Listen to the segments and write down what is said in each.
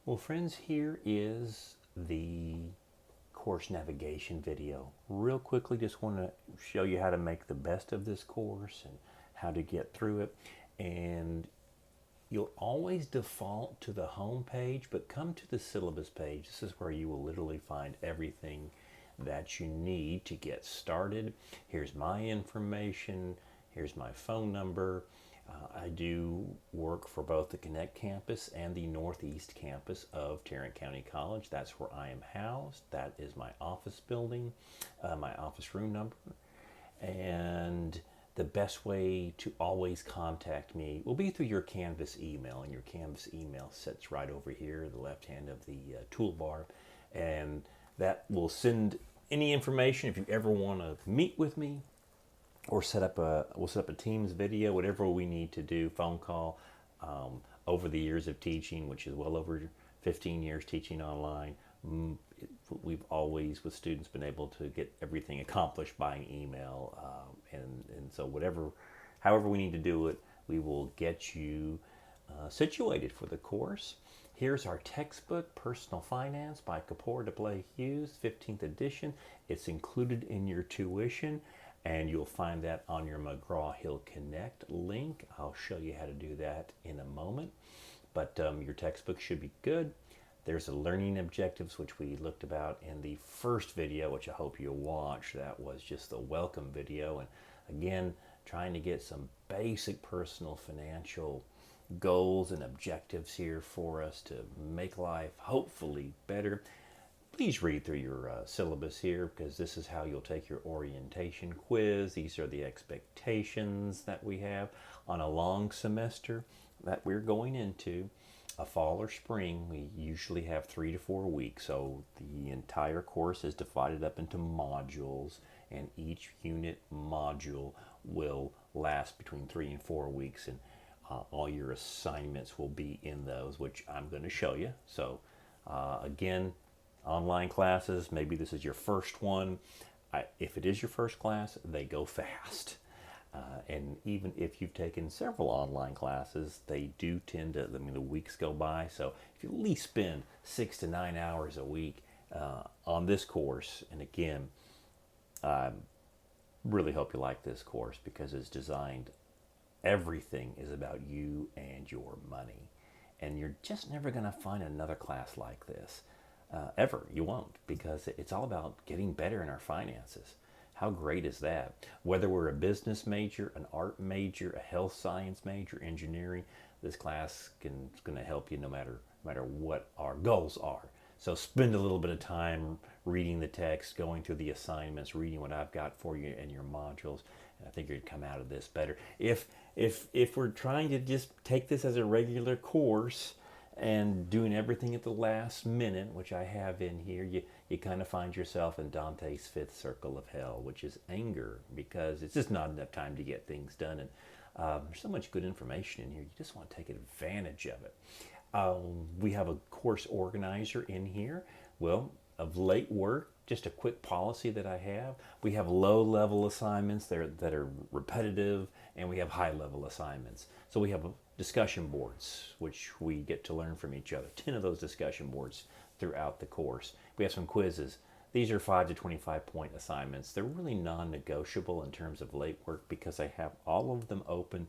Well, friends, here is the course navigation video. Real quickly, just want to show you how to make the best of this course and how to get through it. And you'll always default to the home page, but come to the syllabus page. This is where you will literally find everything that you need to get started. Here's my information. Here's my phone number. I do work for both the Connect campus and the Northeast campus of Tarrant County College. That's where I am housed. That is my office building, my office room number. And the best way to always contact me will be through your Canvas email. And your Canvas email sits right over here, the left hand of the toolbar. And that will send any information if you ever want to meet with me or we'll set up a Teams video, whatever we need to do, phone call. Over the years of teaching, which is well over 15 years teaching online, we've always with students been able to get everything accomplished by an email, and so however we need to do it, we will get you situated for the course. Here's our textbook, Personal Finance by Kapoor DeBlay Hughes, 15th edition. It's included in your tuition, and you'll find that on your McGraw-Hill Connect link. I'll show you how to do that in a moment, but your textbook should be good. There's the learning objectives, which we looked about in the first video, which I hope you'll watch. That was just the welcome video. And again, trying to get some basic personal financial goals and objectives here for us to make life hopefully better. Please read through your syllabus here, because this is how you'll take your orientation quiz. These are the expectations that we have on a long semester that we're going into. A fall or spring, we usually have 3 to 4 weeks. So the entire course is divided up into modules, and each unit module will last between 3 and 4 weeks. And all your assignments will be in those, which I'm going to show you. So again, online classes, maybe this is your first one. If it is your first class, they go fast. And even if you've taken several online classes, they do tend to, the weeks go by. So if you at least spend 6 to 9 hours a week on this course, and again, I really hope you like this course because it's designed, everything is about you and your money. And you're just never going to find another class like this. Ever. You won't, because it's all about getting better in our finances. How great is that? Whether we're a business major, an art major, a health science major, engineering, this class is going to help you no matter what our goals are. So spend a little bit of time reading the text, going through the assignments, reading what I've got for you in your modules, and I think you'd come out of this better. If we're trying to just take this as a regular course and doing everything at the last minute, which I have in here, you kind of find yourself in Dante's fifth circle of hell, which is anger, because it's just not enough time to get things done. And there's so much good information in here, you just want to take advantage of it. We have a course organizer in here. Well, of late work, just a quick policy that I have. We have low-level assignments that are repetitive, and we have high-level assignments. So we have discussion boards, which we get to learn from each other. 10 of those discussion boards throughout the course. We have some quizzes. These are 5 to 25 point assignments. They're really non-negotiable in terms of late work because I have all of them open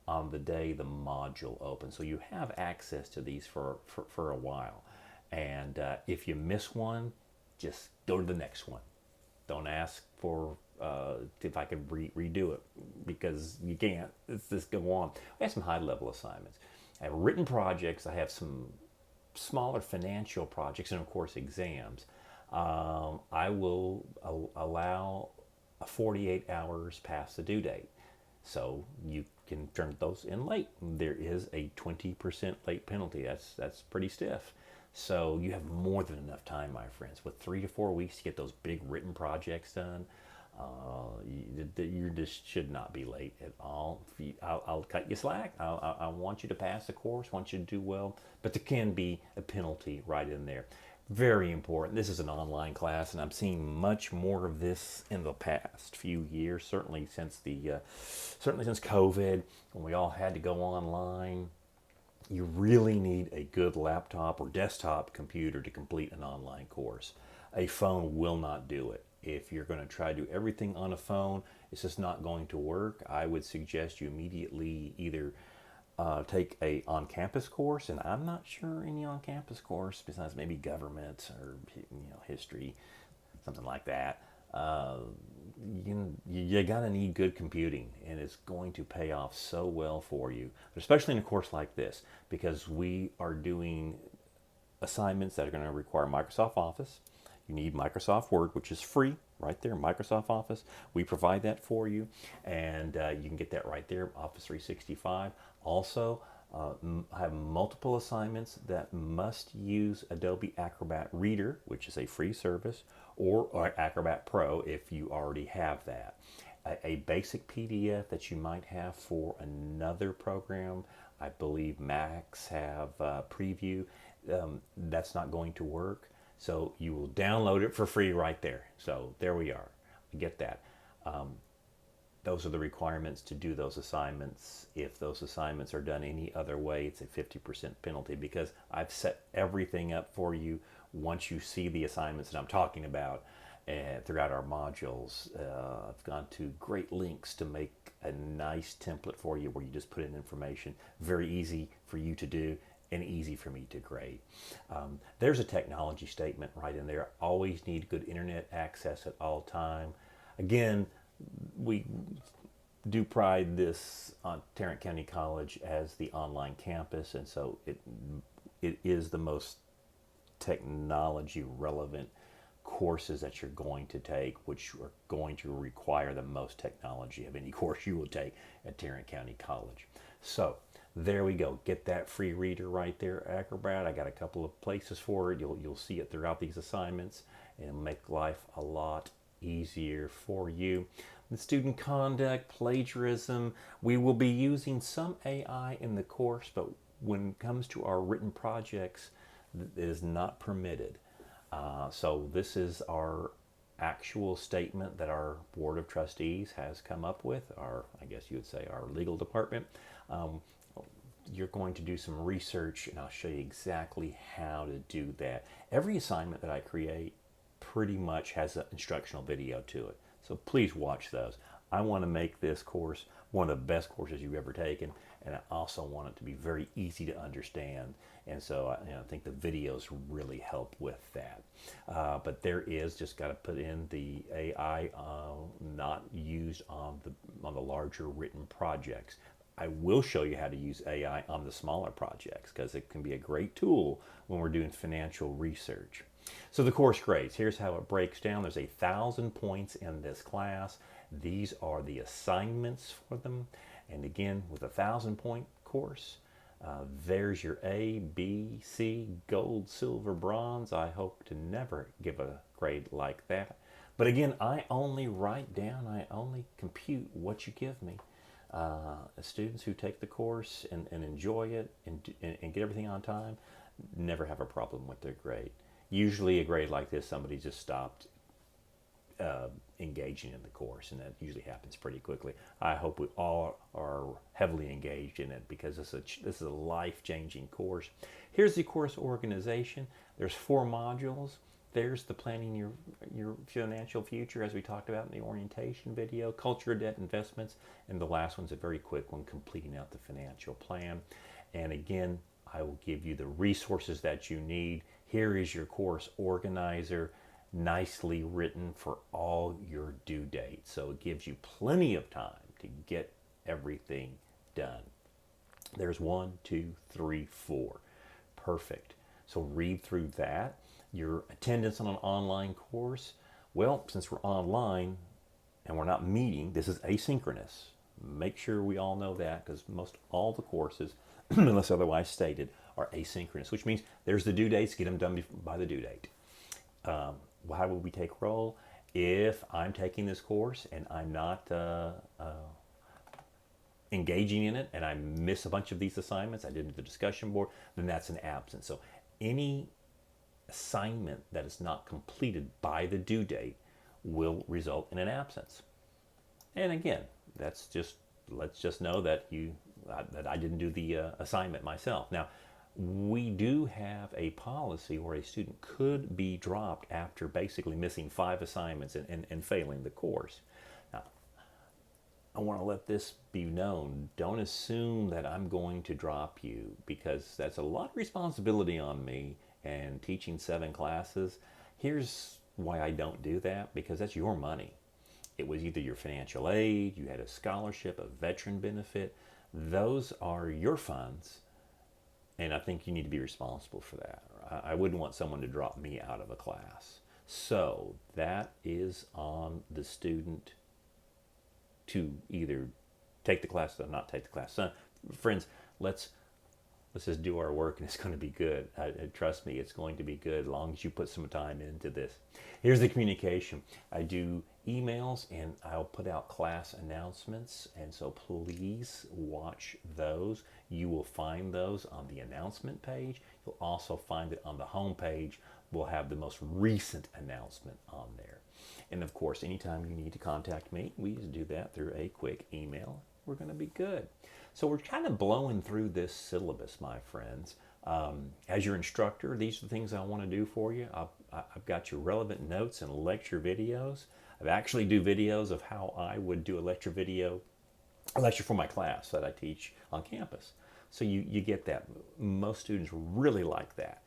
on the day the module opens. So you have access to these for a while. And if you miss one, just go to the next one. Don't ask for if I can redo it, because you can't. It's just go on. I have some high-level assignments. I have written projects. I have some smaller financial projects, and of course exams. I will allow 48 hours past the due date, so you can turn those in late. There is a 20% late penalty. That's pretty stiff. So you have more than enough time, my friends, with 3 to 4 weeks to get those big written projects done. You just should not be late at all. I'll cut you slack. I want you to pass the course, want you to do well, but there can be a penalty right in there. Very important. This is an online class, and I'm seeing much more of this in the past few years. Certainly since COVID, when we all had to go online. You really need a good laptop or desktop computer to complete an online course. A phone will not do it. If you're going to try to do everything on a phone, it's just not going to work. I would suggest you immediately either take a on-campus course, and I'm not sure any on-campus course besides maybe government or history, something like that. You gotta need good computing, and it's going to pay off so well for you, especially in a course like this, because we are doing assignments that are going to require Microsoft Office. You need Microsoft Word, which is free right there, Microsoft Office. We provide that for you, and you can get that right there, Office 365. Also, I have multiple assignments that must use Adobe Acrobat Reader, which is a free service, or Acrobat Pro if you already have that. A basic PDF that you might have for another program, I believe Macs have Preview, that's not going to work. So you will download it for free right there. So there we are. I get that. Those are the requirements to do those assignments. If those assignments are done any other way, it's a 50% penalty, because I've set everything up for you. Once you see the assignments that I'm talking about throughout our modules, I've gone to great lengths to make a nice template for you where you just put in information. Very easy for you to do and easy for me to grade. There's a technology statement right in there. Always need good internet access at all time. Again, we do pride this on Tarrant County College as the online campus, and so it is the most technology relevant courses that you're going to take, which are going to require the most technology of any course you will take at Tarrant County College. So there we go. Get that free reader right there, Acrobat. I got a couple of places for it. You'll see it throughout these assignments, and it'll make life a lot easier for you. The student conduct, plagiarism, we will be using some AI in the course, but when it comes to our written projects, it is not permitted. So this is our actual statement that our Board of Trustees has come up with, our, I guess you would say, our legal department. You're going to do some research, and I'll show you exactly how to do that. Every assignment that I create pretty much has an instructional video to it, so please watch those. I want to make this course one of the best courses you've ever taken, and I also want it to be very easy to understand, and so I think the videos really help with that. But there is, just got to put in the AI not used on the larger written projects. I will show you how to use AI on the smaller projects, because it can be a great tool when we're doing financial research. So the course grades, here's how it breaks down. There's 1,000 points in this class. These are the assignments for them. And again, with a 1,000-point course, there's your A, B, C, gold, silver, bronze. I hope to never give a grade like that. But again, I only write down, I only compute what you give me. Students who take the course and enjoy it and get everything on time never have a problem with their grade. Usually a grade like this, somebody just stopped engaging in the course, and that usually happens pretty quickly. I hope we all are heavily engaged in it, because this is a life-changing course. Here's the course organization. There's 4 modules. There's the planning your financial future, as we talked about in the orientation video, culture, debt, investments, and the last one's a very quick one, completing out the financial plan. And again, I will give you the resources that you need. Here is your course organizer, nicely written for all your due dates. So it gives you plenty of time to get everything done. There's 1, 2, 3, 4. Perfect. So read through that. Your attendance on an online course, well, since we're online and we're not meeting, this is asynchronous. Make sure we all know that, because most all the courses, unless otherwise stated, are asynchronous, which means there's the due dates, get them done by the due date. How will we take roll? If I'm taking this course and I'm not engaging in it, and I miss a bunch of these assignments, I did the discussion board, then that's an absence. So any assignment that is not completed by the due date will result in an absence. And again, let's just know that you that I didn't do the assignment myself. Now, we do have a policy where a student could be dropped after basically missing 5 assignments and failing the course. Now, I want to let this be known. Don't assume that I'm going to drop you, because that's a lot of responsibility on me, and teaching 7 classes. Here's why I don't do that: because that's your money. It was either your financial aid, you had a scholarship, a veteran benefit. Those are your funds, and I think you need to be responsible for that. I wouldn't want someone to drop me out of a class. So that is on the student to either take the class or not take the class. So, friends, let's just do our work, and it's going to be good. Trust me, it's going to be good as long as you put some time into this. Here's the communication. I do emails, and I'll put out class announcements, and so please watch those. You will find those on the announcement page. You'll also find it on the home page. We'll have the most recent announcement on there. And of course, anytime you need to contact me, we just do that through a quick email. We're going to be good. So we're kind of blowing through this syllabus, my friends. As your instructor, these are the things I want to do for you. I've got your relevant notes and lecture videos. I actually do videos of how I would do a lecture for my class that I teach on campus. So you get that. Most students really like that.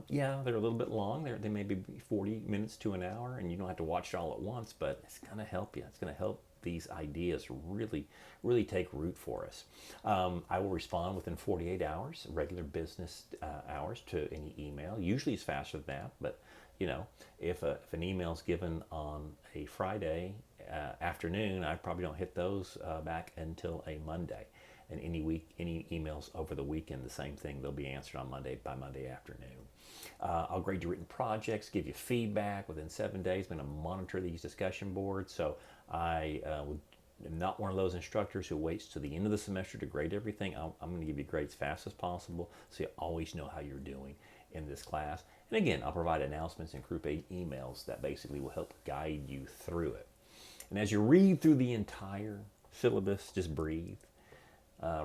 Yeah, they're a little bit long. They may be 40 minutes to an hour, and you don't have to watch it all at once, but it's going to help you. It's going to help these ideas really take root for us. I will respond within 48 hours, regular business hours, to any email. Usually it's faster than that, but if an email is given on a Friday afternoon, I probably don't hit those back until a Monday. And any emails over the weekend, the same thing. They'll be answered on by Monday afternoon. I'll grade your written projects, give you feedback within 7 days. I'm going to monitor these discussion boards. So I am not one of those instructors who waits to the end of the semester to grade everything. I'm going to give you grades as fast as possible, so you always know how you're doing in this class. And again, I'll provide announcements and group aid emails that basically will help guide you through it. And as you read through the entire syllabus, just breathe.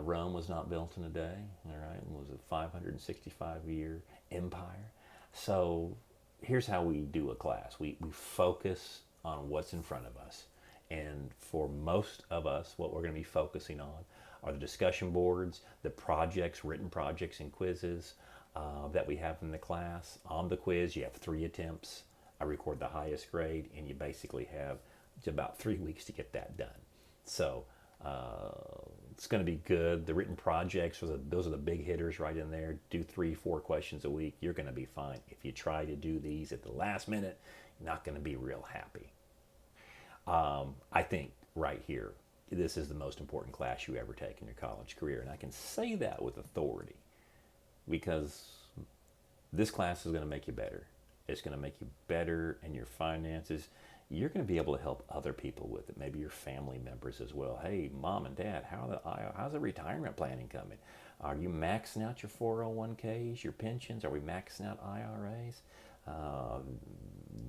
Rome was not built in a day, all right? It was a 565-year empire. So here's how we do a class. We focus on what's in front of us. And for most of us, what we're going to be focusing on are the discussion boards, the projects, written projects and quizzes that we have in the class. On the quiz, you have 3 attempts. I record the highest grade, and you basically have about 3 weeks to get that done. So it's going to be good. The written projects, those are the big hitters right in there. Do 3-4 questions a week. You're going to be fine. If you try to do these at the last minute, you're not going to be real happy. I think right here, this is the most important class you ever take in your college career. And I can say that with authority because this class is going to make you better. It's going to make you better in your finances. You're going to be able to help other people with it, maybe your family members as well. Hey, mom and dad, how's the retirement planning coming? Are you maxing out your 401ks, your pensions? Are we maxing out IRAs?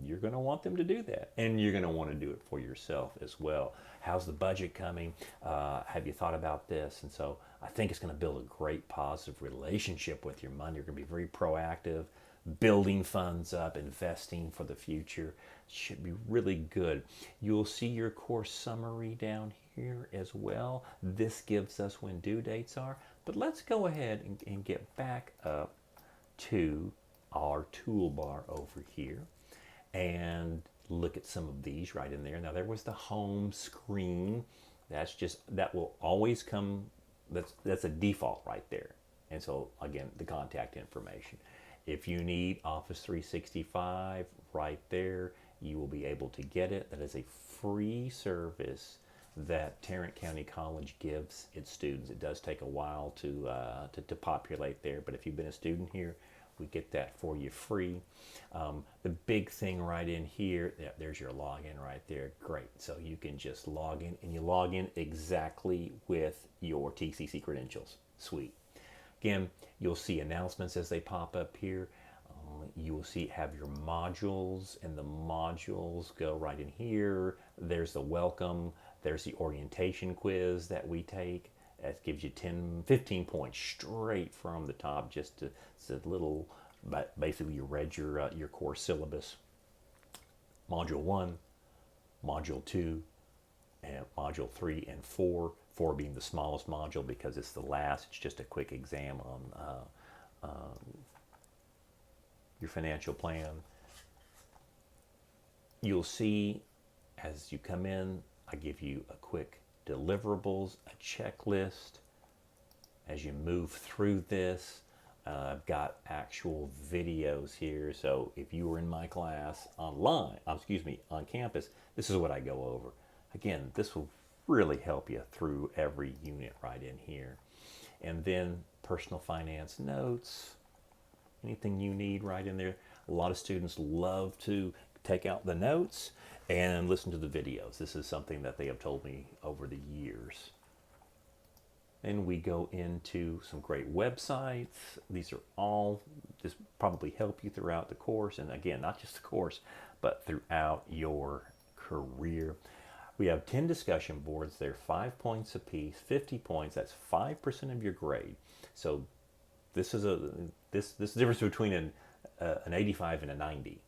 You're going to want them to do that, and you're going to want to do it for yourself as well. How's the budget coming? Have you thought about this? And so I think it's going to build a great positive relationship with your money. You're going to be very proactive, building funds up, investing for the future. Should be really good. You'll see your course summary down here as well. This gives us when due dates are. But let's go ahead and get back up to our toolbar over here and look at some of these right in there. Now there was the home screen. That will always come. That's a default right there. And so again, the contact information. If you need Office 365 right there, you will be able to get it. That is a free service that Tarrant County College gives its students. It does take a while to populate there, but if you've been a student here, we get that for you free. The big thing right in here, there's your login right there. Great. So you can just log in, and you log in exactly with your TCC credentials. Sweet. Again, you'll see announcements as they pop up here. You will have your modules, and the modules go right in here. There's the welcome. There's the orientation quiz that we take. That gives you 10, 15 points straight from the top. Just to, it's a little, basically you read your course syllabus. Module 1, Module 2, and Module 3 and 4. 4 being the smallest module because it's the last. It's just a quick exam on your financial plan. You'll see as you come in, I give you a quick deliverables, a checklist. As you move through this, I've got actual videos here. So if you were in my class online, on campus, this is what I go over. Again, this will really help you through every unit right in here. And then personal finance notes, anything you need right in there. A lot of students love to take out the notes and listen to the videos. This is something that they have told me over the years. Then we go into some great websites. These are all just probably help you throughout the course. And again, not just the course, but throughout your career. We have 10 discussion boards. They're 5 points apiece, 50 points. That's 5% of your grade. So this is this the difference between an 85 and a 90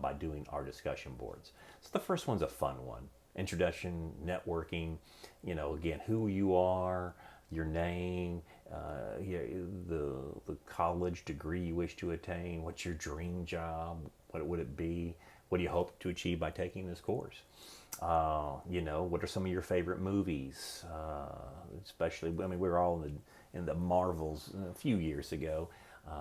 by doing our discussion boards. So the first one's a fun one. Introduction, networking, again, who you are, your name, the college degree you wish to attain, what's your dream job, what would it be, what do you hope to achieve by taking this course? What are some of your favorite movies? Especially, we were all in the Marvels a few years ago.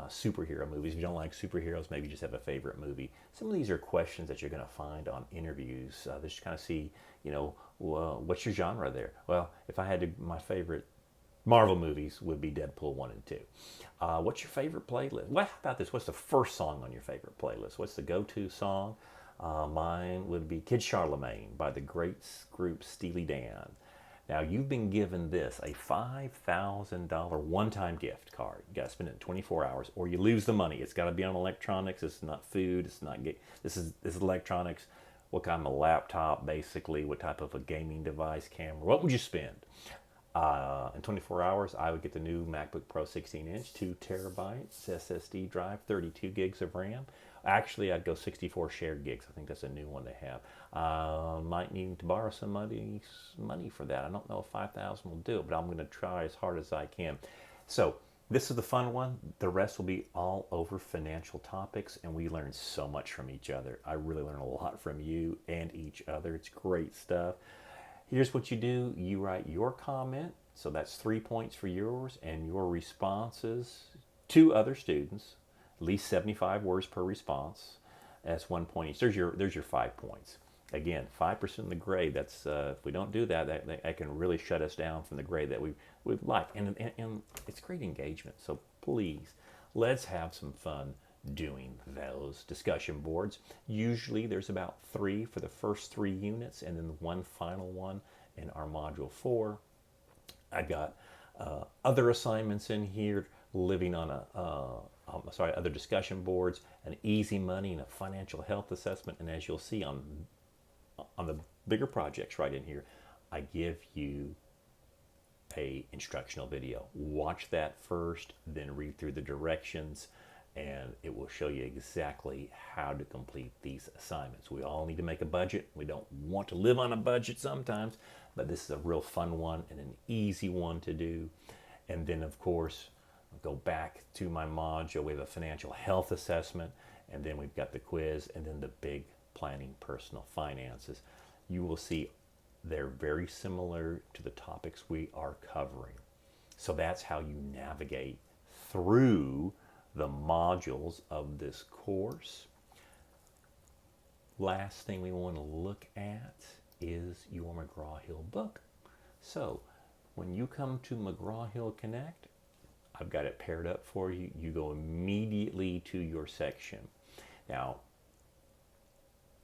Superhero movies. If you don't like superheroes, maybe you just have a favorite movie. Some of these are questions that you're going to find on interviews. Just kind of see, what's your genre there? Well, if I had to, my favorite Marvel movies would be Deadpool 1 and 2. What's your favorite playlist? Well, how about this? What's the first song on your favorite playlist? What's the go-to song? Mine would be Kid Charlemagne by the great group Steely Dan. Now, you've been given this, a $5,000 one-time gift card. You got to spend it in 24 hours or you lose the money. It's got to be on electronics. It's not food. It's not this is electronics. What kind of a laptop, basically? What type of a gaming device, camera? What would you spend? In 24 hours, I would get the new MacBook Pro 16-inch, 2 terabytes SSD drive, 32 gigs of RAM. Actually, I'd go 64 shared gigs. I think that's a new one they have. Might need to borrow some money for that. I don't know if 5,000 will do it, but I'm going to try as hard as I can. So this is the fun one. The rest will be all over financial topics, and we learn so much from each other. I really learn a lot from you and each other. It's great stuff. Here's what you do. You write your comment. So that's 3 points for yours, and your responses to other students. At least 75 words per response. That's 1 point each. There's your 5 points. Again, 5% of the grade. That's if we don't do that can really shut us down from the grade that we'd like. And it's great engagement. So please, let's have some fun doing those discussion boards. Usually there's about 3 for the first 3 units, and then one final one in our module 4. I've got other assignments in here, living on other discussion boards, an easy money and a financial health assessment. And as you'll see on the bigger projects right in here, I give you a instructional video. Watch that first, then read through the directions, and it will show you exactly how to complete these assignments. We all need to make a budget. We don't want to live on a budget sometimes, but this is a real fun one and an easy one to do. And then, of course, go back to my module. We have a financial health assessment, and then we've got the quiz, and then the big planning personal finances. You will see they're very similar to the topics we are covering. So that's how you navigate through the modules of this course. Last thing we want to look at is your McGraw-Hill book. So when you come to McGraw-Hill Connect, I've got it paired up for you. You go immediately to your section. Now,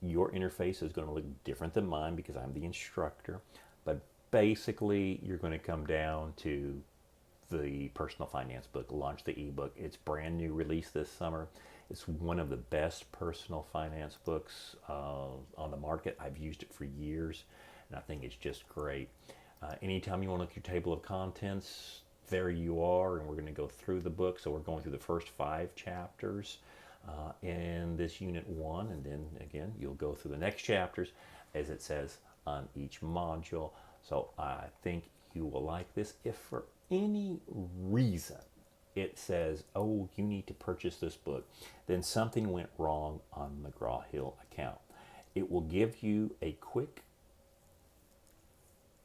your interface is going to look different than mine because I'm the instructor, but basically you're going to come down to the personal finance book, Launch the ebook. It's brand new release this summer. It's one of the best personal finance books on the market. I've used it for years, and I think it's just great. Anytime you want to look at your table of contents, there you are, and we're going to go through the book. So we're going through the first 5 chapters in this unit 1, and then again you'll go through the next chapters as it says on each module. So I think you will like this. If for any reason it says, oh, you need to purchase this book, then something went wrong on the McGraw-Hill account. It will give you a quick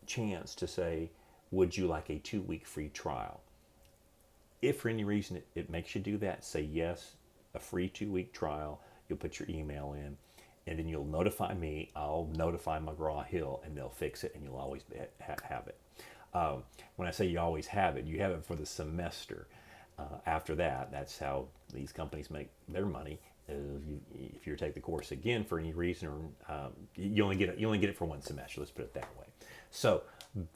chance to say, would you like a 2-week free trial? If for any reason it makes you do that, say yes, a free 2-week trial. You'll put your email in, and then you'll notify me. I'll notify McGraw-Hill, and they'll fix it, and you'll always have it. When I say you always have it, you have it for the semester. After that, that's how these companies make their money. If you take the course again for any reason, or you only get it for 1 semester. Let's put it that way. So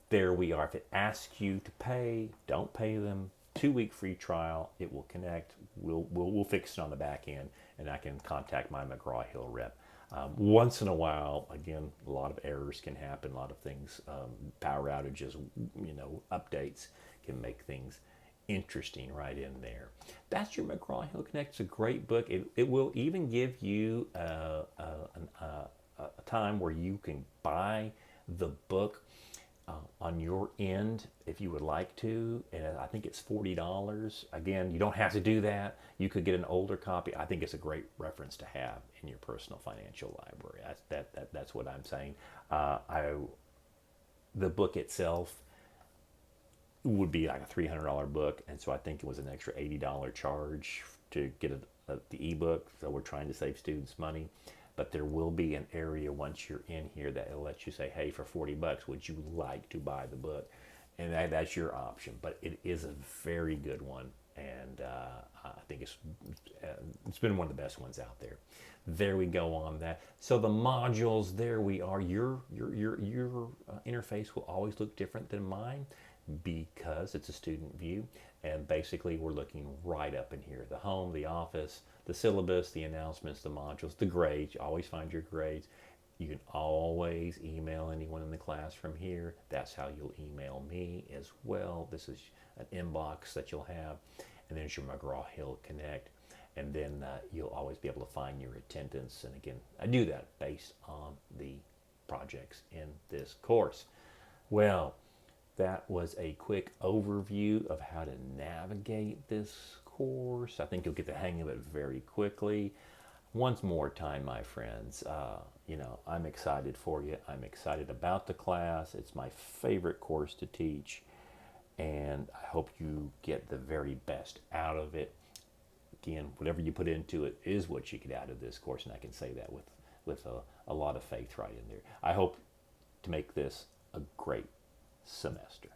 there we are. If it asks you to pay, don't pay them. 2-week free trial. It will connect. We'll fix it on the back end, and I can contact my McGraw-Hill rep. Once in a while, again, a lot of errors can happen. A lot of things, power outages, updates can make things interesting right in there. That's your McGraw-Hill Connect. It's a great book. It will even give you a time where you can buy the book on your end if you would like to, and I think it's $40. Again, you don't have to do that. You could get an older copy. I think it's a great reference to have in your personal financial library. That's what I'm saying. The book itself would be like a $300 book, and so I think it was an extra $80 charge to get the ebook. So we're trying to save students money. But there will be an area once you're in here that will let you say, hey, for $40, would you like to buy the book? And that's your option. But it is a very good one, and I think it's been one of the best ones out there. There we go on that. So the modules, there we are. Your interface will always look different than mine because it's a student view, and basically we're looking right up in here: the home, the office, the syllabus, the announcements, the modules, the grades. You always find your grades. You can always email anyone in the class from here. That's how you'll email me as well. This is an inbox that you'll have, and there's your McGraw-Hill Connect, and then you'll always be able to find your attendance. And again, I do that based on the projects in this course. Well, that was a quick overview of how to navigate this course. I think you'll get the hang of it very quickly. Once more time, my friends, I'm excited for you. I'm excited about the class. It's my favorite course to teach, and I hope you get the very best out of it. Again, whatever you put into it is what you get out of this course, and I can say that with a lot of faith right in there. I hope to make this a great semester.